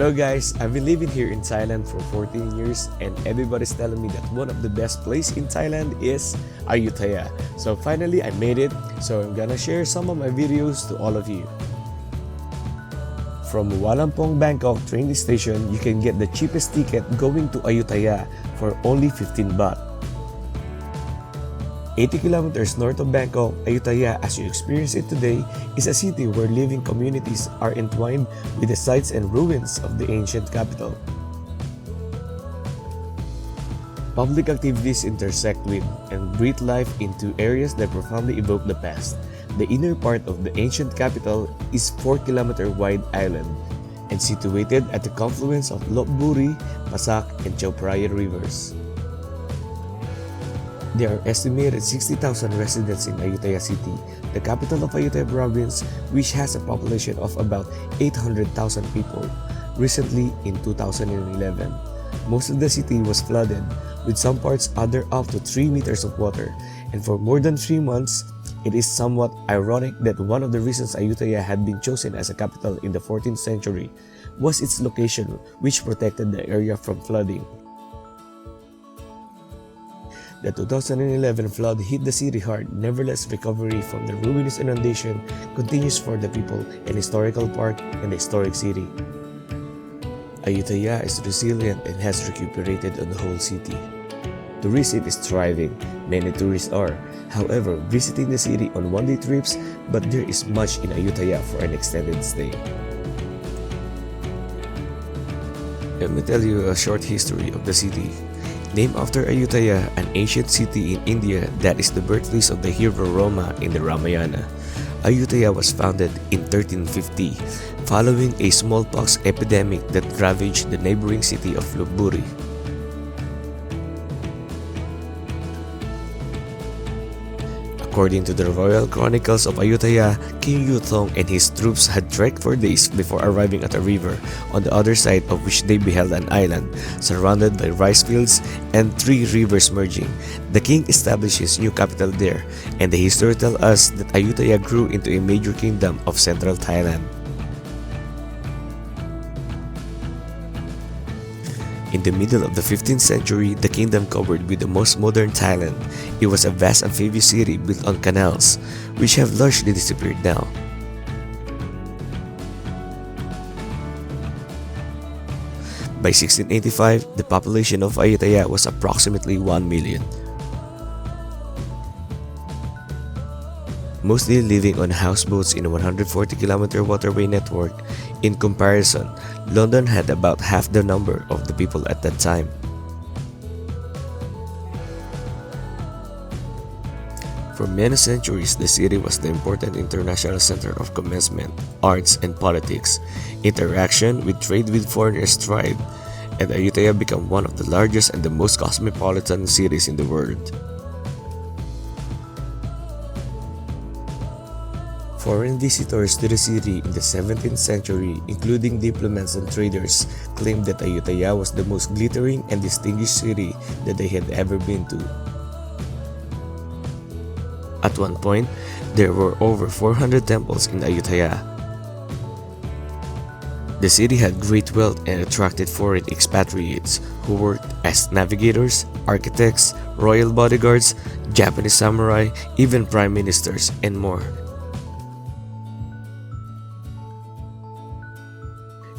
Hello guys, I've been living here in Thailand for 14 years and everybody's telling me that one of the best places in Thailand is Ayutthaya. So finally I made it, so I'm gonna share some of my videos to all of you. From Walampong Bangkok train station, you can get the cheapest ticket going to Ayutthaya for only 15 baht. 80 kilometers north of Bangkok, Ayutthaya, as you experience it today, is a city where living communities are entwined with the sites and ruins of the ancient capital. Public activities intersect with and breathe life into areas that profoundly evoke the past. The inner part of the ancient capital is 4-kilometer wide island and situated at the confluence of Lop Buri, Pasak, and Chao Phraya rivers. There are estimated 60,000 residents in Ayutthaya City, the capital of Ayutthaya province, which has a population of about 800,000 people. Recently, in 2011, most of the city was flooded, with some parts under up to 3 meters of water, and for more than 3 months, it is somewhat ironic that one of the reasons Ayutthaya had been chosen as a capital in the 14th century was its location, which protected the area from flooding. The 2011 flood hit the city hard. Nevertheless, recovery from the ruinous inundation continues for the people and historical park and the historic city. Ayutthaya is resilient and has recuperated on the whole city. Tourism is thriving. Many tourists are, however, visiting the city on one-day trips, but there is much in Ayutthaya for an extended stay. Let me tell you a short history of the city. Named after Ayutthaya, an ancient city in India that is the birthplace of the hero Rama in the Ramayana. Ayutthaya was founded in 1350, following a smallpox epidemic that ravaged the neighboring city of Lop Buri. According to the royal chronicles of Ayutthaya, King Yuthong and his troops had trekked for days before arriving at a river, on the other side of which they beheld an island, surrounded by rice fields and 3 rivers merging. The king established his new capital there, and the history tells us that Ayutthaya grew into a major kingdom of central Thailand. In the middle of the 15th century, the kingdom covered with the most modern Thailand. It was a vast amphibious city built on canals, which have largely disappeared now. By 1685, the population of Ayutthaya was approximately 1 million. Mostly living on houseboats in a 140-kilometer waterway network. In comparison, London had about half the number of the people at that time. For many centuries, the city was the important international center of commencement, arts, and politics. Interaction with trade with foreigners thrived, and Ayutthaya became one of the largest and the most cosmopolitan cities in the world. Foreign visitors to the city in the 17th century, including diplomats and traders, claimed that Ayutthaya was the most glittering and distinguished city that they had ever been to. At one point, there were over 400 temples in Ayutthaya. The city had great wealth and attracted foreign expatriates who worked as navigators, architects, royal bodyguards, Japanese samurai, even prime ministers, and more.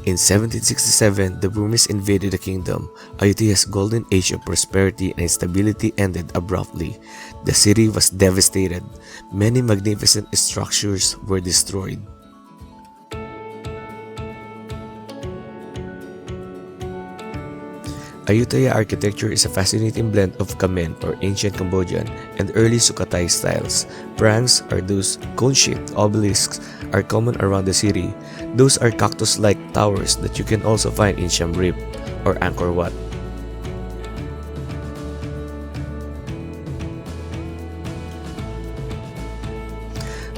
In 1767, the Burmese invaded the kingdom. Ayutthaya's golden age of prosperity and stability ended abruptly. The city was devastated. Many magnificent structures were destroyed. Ayutthaya architecture is a fascinating blend of Khmer or ancient Cambodian and early Sukhothai styles. Prangs, or those cone-shaped obelisks, are common around the city. Those are cactus-like towers that you can also find in Siem Reap or Angkor Wat.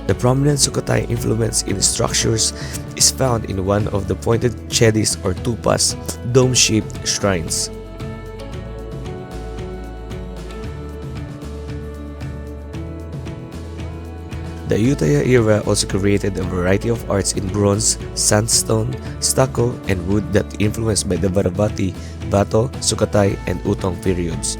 The prominent Sukhothai influence in structures is found in one of the pointed chedis or tupas, dome-shaped shrines. The Ayutthaya era also created a variety of arts in bronze, sandstone, stucco, and wood that influenced by the Varavati, Bato, Sukhothai, and Utong periods.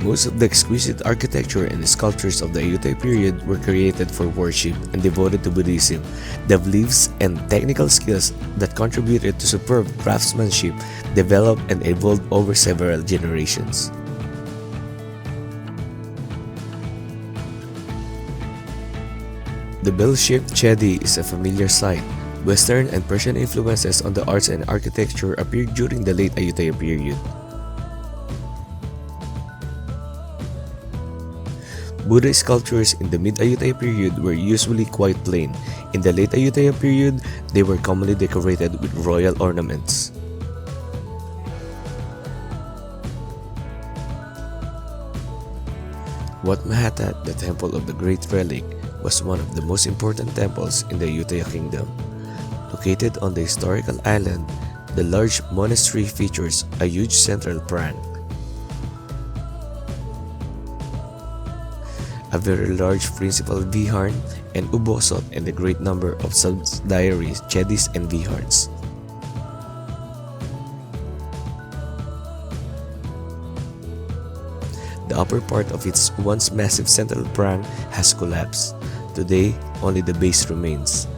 Most of the exquisite architecture and sculptures of the Ayutthaya period were created for worship and devoted to Buddhism. The beliefs and technical skills that contributed to superb craftsmanship developed and evolved over several generations. The bell-shaped chedi is a familiar sight. Western and Persian influences on the arts and architecture appeared during the late Ayutthaya period. Buddha sculptures in the mid-Ayutthaya period were usually quite plain. In the late Ayutthaya period, they were commonly decorated with royal ornaments. Wat Mahathat, the Temple of the Great Relic, was one of the most important temples in the Ayutthaya Kingdom. Located on the historical island, the large monastery features a huge central prang, a very large principal viharn, and ubosot, and a great number of subsidiary chedis and viharns. The upper part of its once massive central prang has collapsed. Today, only the base remains.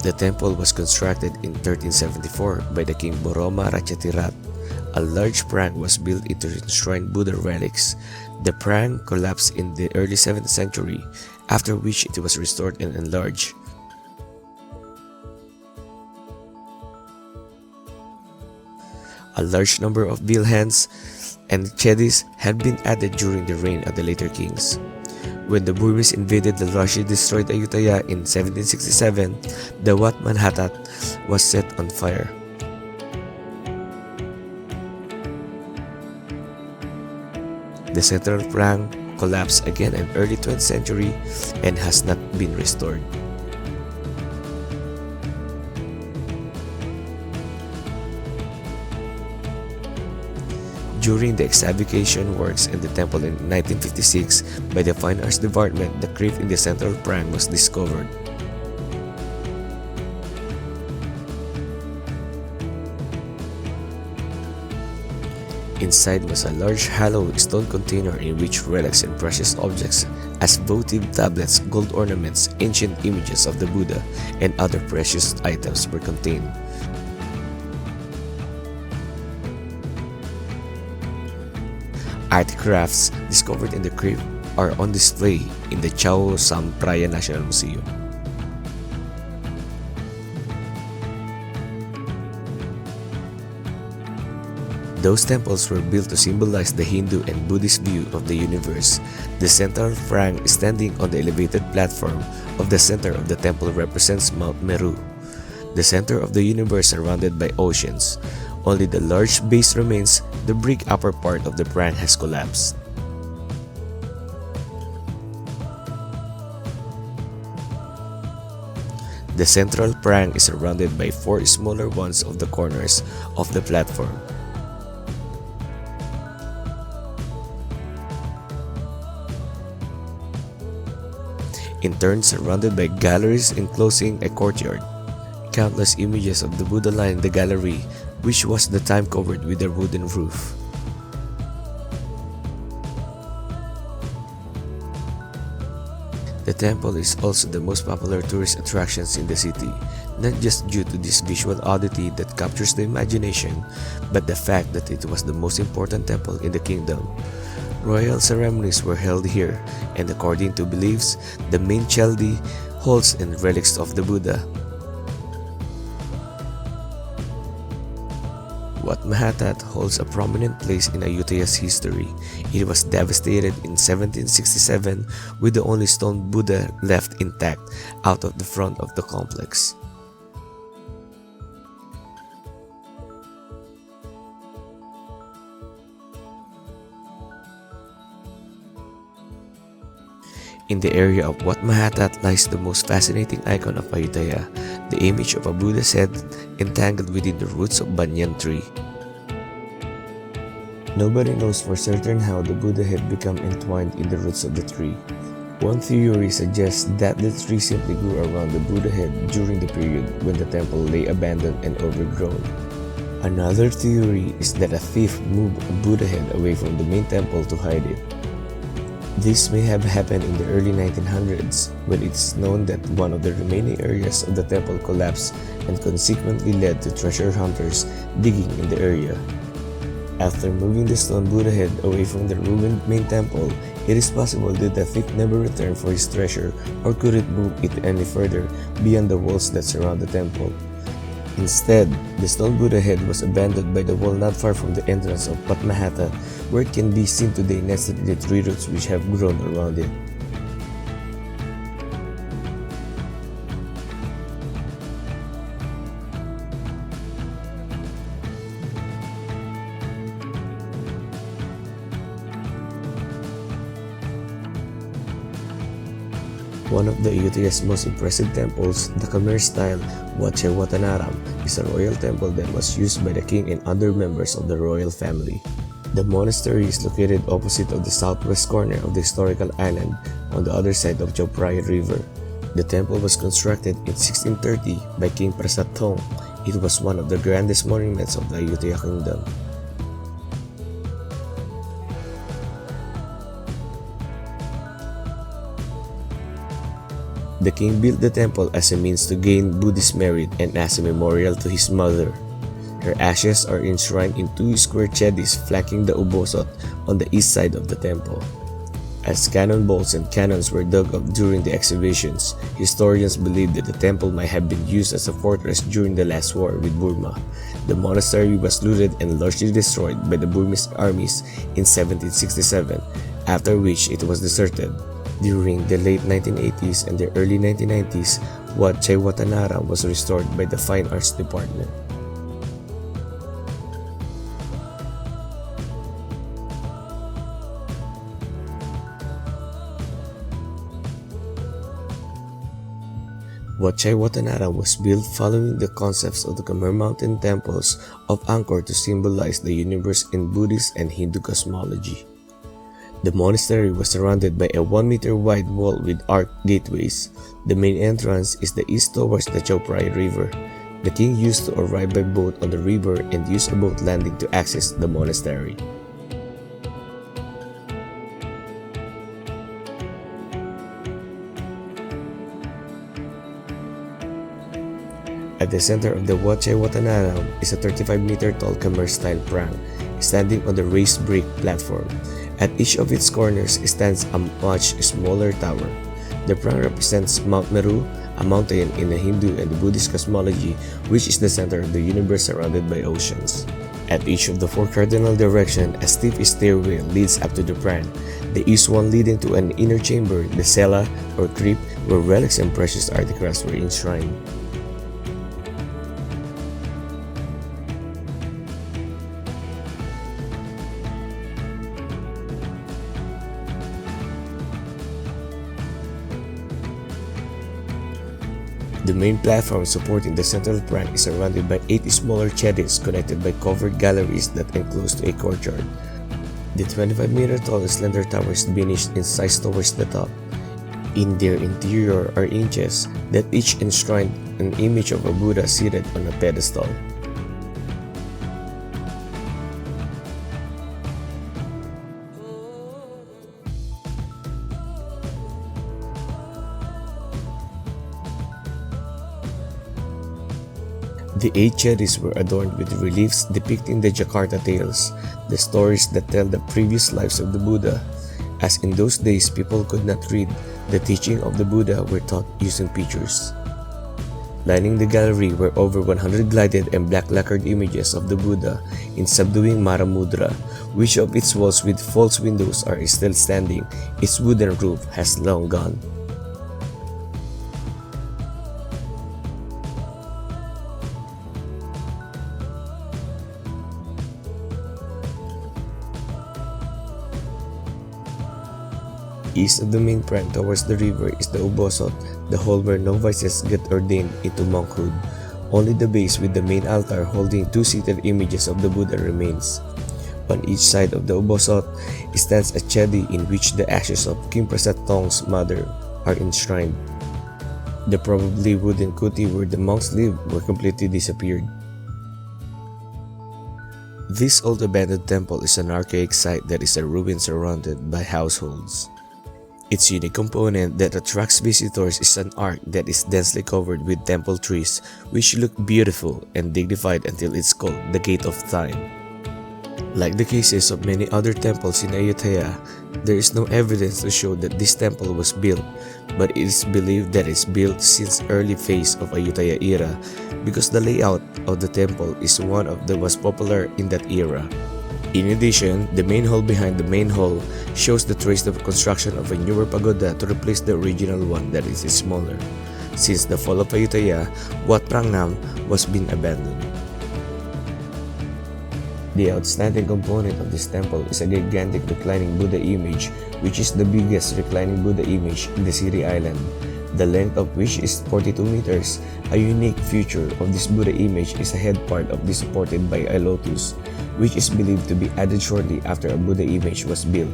The temple was constructed in 1374 by the king Boroma Ratchatirat. A large prang was built to enshrine Buddha relics. The prang collapsed in the early 7th century, after which it was restored and enlarged. A large number of bilhans and chedis had been added during the reign of the later kings. When the Burmese invaded and largely destroyed Ayutthaya in 1767, the Wat Mahathat was set on fire. The central prang collapsed again in early 20th century and has not been restored. During the excavation works in the temple in 1956 by the Fine Arts Department, the crypt in the central prang was discovered. Inside was a large hollow stone container in which relics and precious objects as votive tablets, gold ornaments, ancient images of the Buddha, and other precious items were contained. Artifacts discovered in the crypt are on display in the Chao Sam Phraya National Museum. Those temples were built to symbolize the Hindu and Buddhist view of the universe. The central prang standing on the elevated platform of the center of the temple represents Mount Meru, the center of the universe surrounded by oceans. Only the large base remains. The brick upper part of the prang has collapsed. The central prang is surrounded by 4 smaller ones of the corners of the platform. In turn, surrounded by galleries enclosing a courtyard. Countless images of the Buddha line the gallery, which was the time covered with a wooden roof. The temple is also the most popular tourist attractions in the city, not just due to this visual oddity that captures the imagination, but the fact that it was the most important temple in the kingdom. Royal ceremonies were held here, and according to beliefs, the main cheldi holds and relics of the Buddha. Wat Mahathat holds a prominent place in Ayutthaya's history. It was devastated in 1767 with the only stone Buddha left intact out of the front of the complex. In the area of Wat Mahathat lies the most fascinating icon of Ayutthaya, the image of a Buddha's head entangled within the roots of banyan tree. Nobody knows for certain how the Buddha head became entwined in the roots of the tree. One theory suggests that the tree simply grew around the Buddha head during the period when the temple lay abandoned and overgrown. Another theory is that a thief moved a Buddha head away from the main temple to hide it. This may have happened in the early 1900s, when it is known that one of the remaining areas of the temple collapsed and consequently led to treasure hunters digging in the area. After moving the stone Buddha head away from the ruined main temple, it is possible that the thief never returned for his treasure or couldn't move it any further beyond the walls that surround the temple. Instead, the stone Buddha head was abandoned by the wall not far from the entrance of Patmahata, where it can be seen today nested in the tree roots which have grown around it. One of the Ayutthaya's most impressive temples, the Khmer-style Wat Chai Watanaram, is a royal temple that was used by the king and other members of the royal family. The monastery is located opposite of the southwest corner of the historical island on the other side of Chao Phraya River. The temple was constructed in 1630 by King Prasat Thong. It was one of the grandest monuments of the Ayutthaya kingdom. The king built the temple as a means to gain Buddhist merit and as a memorial to his mother. Her ashes are enshrined in two square chedis flanking the ubosot on the east side of the temple. As cannonballs and cannons were dug up during the excavations, historians believe that the temple might have been used as a fortress during the last war with Burma. The monastery was looted and largely destroyed by the Burmese armies in 1767, after which it was deserted. During the late 1980s and the early 1990s, Wat Chai Watanaram was restored by the Fine Arts Department. Wat Chai Watanaram was built following the concepts of the Khmer mountain temples of Angkor to symbolize the universe in Buddhist and Hindu cosmology. The monastery was surrounded by a 1-meter wide wall with arched gateways. The main entrance is the east towards the Chao Phraya River. The king used to arrive by boat on the river and use a boat landing to access the monastery. At the center of the Wat Chai Watanaram is a 35-meter tall Khmer-style prang, standing on the raised brick platform. At each of its corners stands a much smaller tower. The prang represents Mount Meru, a mountain in the Hindu and the Buddhist cosmology, which is the center of the universe surrounded by oceans. At each of the 4 cardinal directions, a steep stairway leads up to the prang. The east one leading to an inner chamber, the cella or crypt, where relics and precious artifacts were enshrined. The main platform supporting the central prang is surrounded by 8 smaller chedis connected by covered galleries that enclose to a courtyard. The 25-meter tall slender towers diminished in size towards the top. In their interior are niches that each enshrine an image of a Buddha seated on a pedestal. The 8 chedis were adorned with reliefs depicting the Jakarta tales, the stories that tell the previous lives of the Buddha. As in those days people could not read, the teaching of the Buddha were taught using pictures. Lining the gallery were over 100 gilded and black lacquered images of the Buddha in subduing Mara Mudra, which of its walls with false windows are still standing. Its wooden roof has long gone. East of the main prime towards the river is the Ubosot, the hall where novices get ordained into monkhood. Only the base with the main altar holding two-seated images of the Buddha remains. On each side of the Ubosot stands a chedi in which the ashes of King Prasad Tong's mother are enshrined. The probably wooden kuti where the monks lived were completely disappeared. This old abandoned temple is an archaic site that is a ruin surrounded by households. Its unique component that attracts visitors is an arch that is densely covered with temple trees which look beautiful and dignified until it's called the Gate of Time. Like the cases of many other temples in Ayutthaya, there is no evidence to show that this temple was built, but it is believed that it's built since early phase of Ayutthaya era because the layout of the temple is one of the most popular in that era. In addition, the main hall behind the main hall shows the trace of construction of a newer pagoda to replace the original one that is smaller. Since the fall of Ayutthaya, Wat Prangnam was being abandoned. The outstanding component of this temple is a gigantic reclining Buddha image, which is the biggest reclining Buddha image in the Siri Island, the length of which is 42 meters. A unique feature of this Buddha image is a head part of this supported by a lotus, which is believed to be added shortly after a Buddha image was built.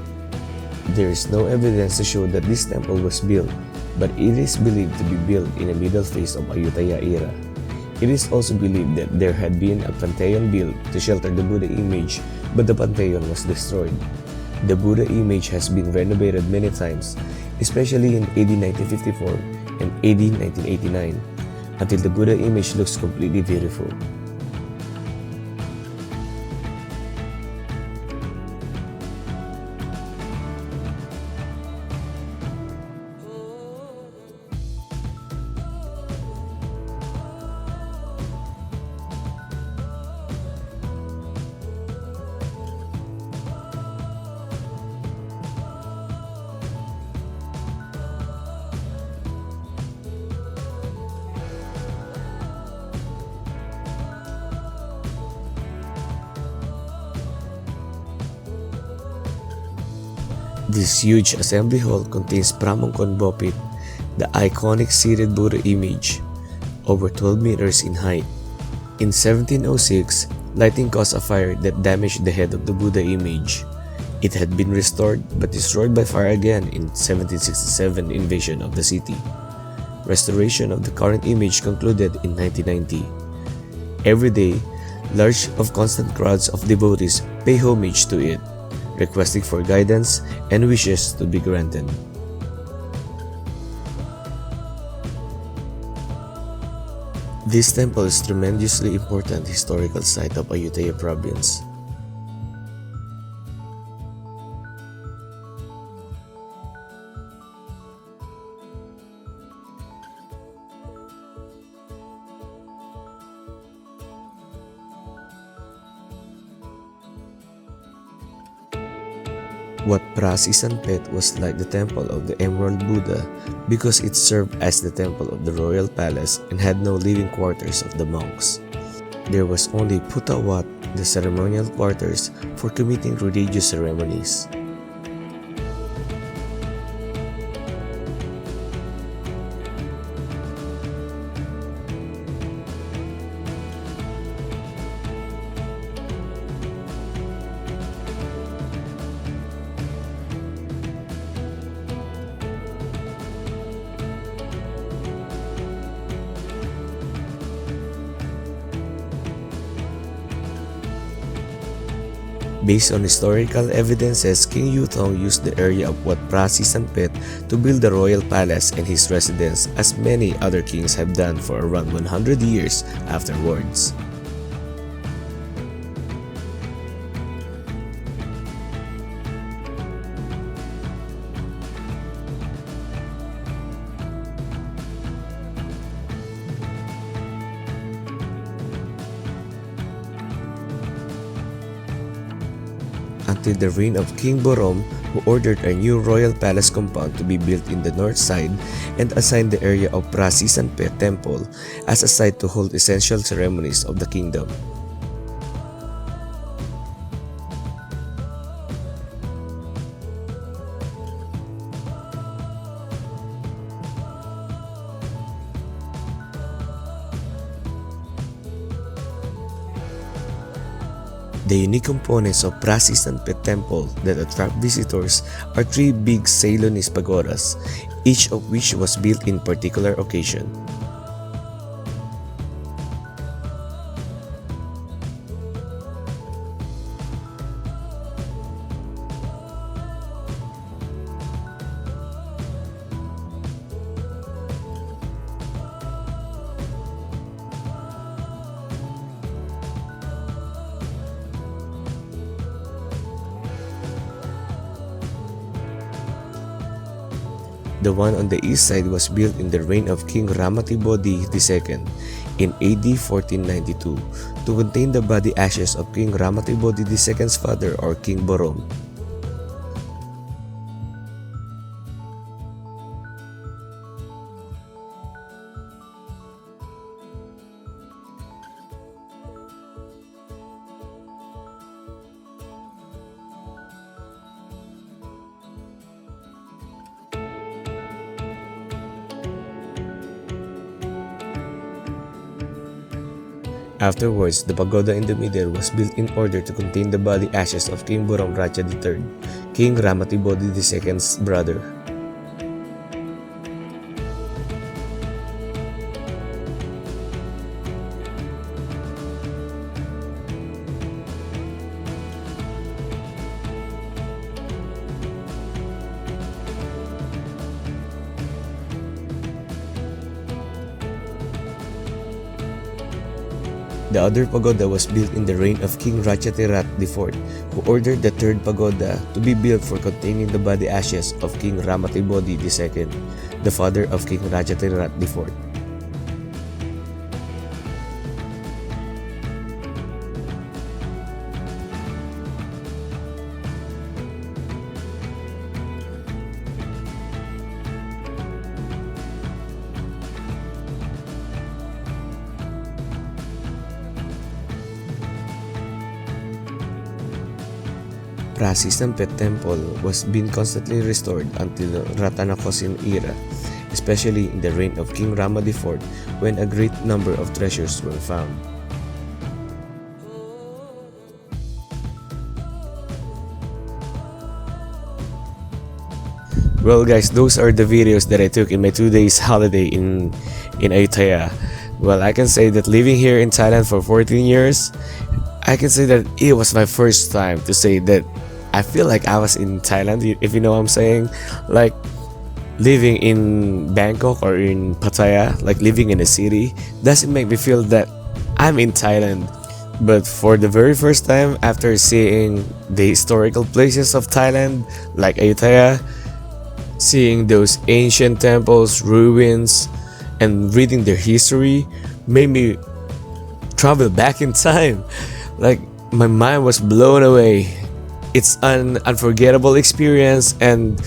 There is no evidence to show that this temple was built, but it is believed to be built in the middle phase of Ayutthaya era. It is also believed that there had been a pantheon built to shelter the Buddha image, but the pantheon was destroyed. The Buddha image has been renovated many times, especially in AD 1954 and AD 1989, until the Buddha image looks completely beautiful. This huge assembly hall contains Pramangkon Bopit, the iconic seated Buddha image, over 12 meters in height. In 1706, lighting caused a fire that damaged the head of the Buddha image. It had been restored but destroyed by fire again in 1767 invasion of the city. Restoration of the current image concluded in 1990. Every day, large of constant crowds of devotees pay homage to it, requesting for guidance and wishes to be granted. This temple is a tremendously important historical site of Ayutthaya province. Wat Prasisanpet was like the temple of the Emerald Buddha because it served as the temple of the royal palace and had no living quarters of the monks. There was only Putawat, the ceremonial quarters for committing religious ceremonies. Based on historical evidences, King Yutong used the area of Wat Prasisanpet to build the royal palace and his residence, as many other kings have done for around 100 years afterwards. Until the reign of King Borom, who ordered a new royal palace compound to be built in the north side and assigned the area of Prasisanpet Temple as a site to hold essential ceremonies of the kingdom. The unique components of Prasistan Temple that attract visitors are three big Ceylonese pagodas, each of which was built in particular occasion. The one on the east side was built in the reign of King Ramatibodi II in AD 1492 to contain the body ashes of King Ramatibodi II's father or King Borom. Afterwards, the pagoda in the middle was built in order to contain the body ashes of King Borom Raja III, King Ramatibodi II's brother. The other pagoda was built in the reign of King Ratchatherat IV, who ordered the third pagoda to be built for containing the body ashes of King Ramatibodi II, the father of King Ratchatherat IV. Prasistan Temple was being constantly restored until Ratanakosin era, especially in the reign of King Rama IV when a great number of treasures were found. Well guys, those are the videos that I took in my 2 days holiday in Ayutthaya. Well, I can say that living here in Thailand for 14 years, I can say that it was my first time to say that I feel like I was in Thailand, if you know what I'm saying. Like living in Bangkok or in Pattaya, like living in a city, doesn't make me feel that I'm in Thailand. But for the very first time, after seeing the historical places of Thailand, like Ayutthaya, seeing those ancient temples, ruins, and reading their history, made me travel back in time. Like my mind was blown away. It's an unforgettable experience, and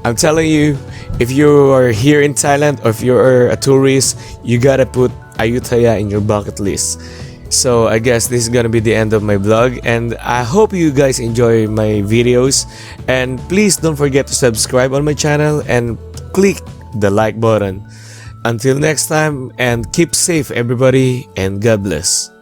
I'm telling you, if you are here in Thailand or if you're a tourist, you gotta put Ayutthaya in your bucket list. So I guess this is gonna be the end of my vlog, and I hope you guys enjoy my videos, and please don't forget to subscribe on my channel and click the like button. Until next time, and keep safe everybody, and God bless.